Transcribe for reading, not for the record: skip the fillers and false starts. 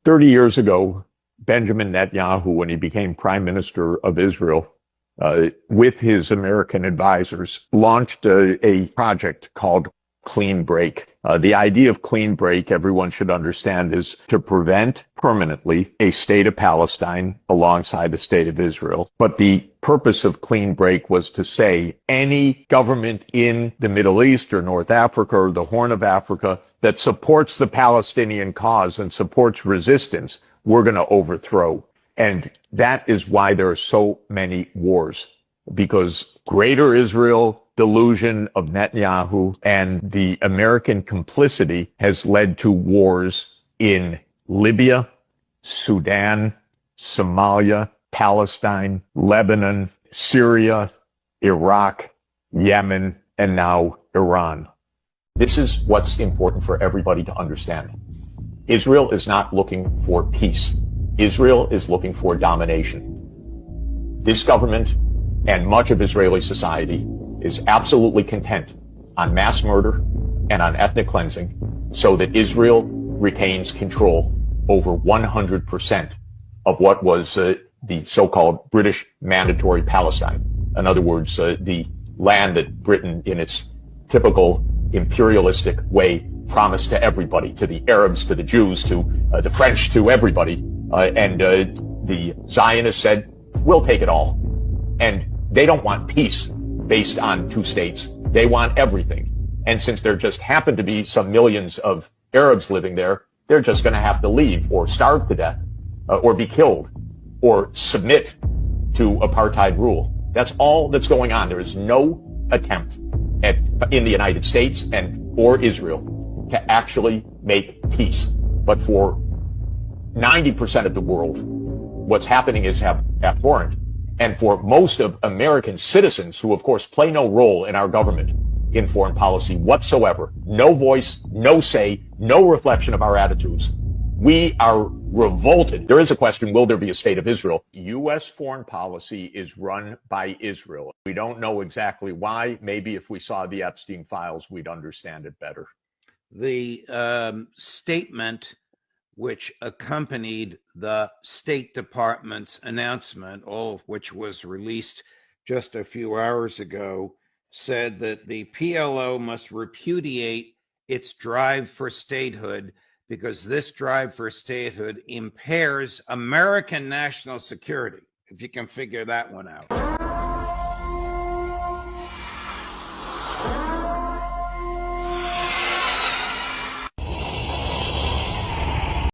30 years ago, Benjamin Netanyahu, when he became prime minister of Israel, with his American advisors, launched a project called Clean Break. The idea of Clean Break, everyone should understand, is to prevent permanently a state of Palestine alongside the state of Israel. But the purpose of Clean Break was to say any government in the Middle East or North Africa or the Horn of Africa that supports the Palestinian cause and supports resistance, we're going to overthrow. And that is why there are so many wars, because Greater Israel delusion of Netanyahu and the American complicity has led to wars in Libya, Sudan, Somalia, Palestine, Lebanon, Syria, Iraq, Yemen, and now Iran. This is what's important for everybody to understand. Israel is not looking for peace. Israel is looking for domination. This government and much of Israeli society is absolutely content on mass murder and on ethnic cleansing so that Israel retains control over 100% of what was the so-called British Mandatory Palestine. In other words, the land that Britain, in its typical imperialistic way, promised to everybody, to the Arabs, to the Jews, to the French, to everybody. And the Zionists said, we'll take it all. And they don't want peace based on two states. They want everything. And since there just happen to be some millions of Arabs living there, they're just going to have to leave or starve to death or be killed or submit to apartheid rule. That's all that's going on. There is no attempt in the United States or Israel to actually make peace. But for 90% of the world, what's happening is abhorrent. And for most of American citizens, who of course play no role in our government in foreign policy whatsoever, no voice, no say, no reflection of our attitudes, we are revolted. There is a question, will there be a state of Israel? U.S. foreign policy is run by Israel. We don't know exactly why. Maybe if we saw the Epstein files, we'd understand it better. The statement which accompanied the State Department's announcement, all of which was released just a few hours ago, said that the PLO must repudiate its drive for statehood because this drive for statehood impairs American national security, if you can figure that one out.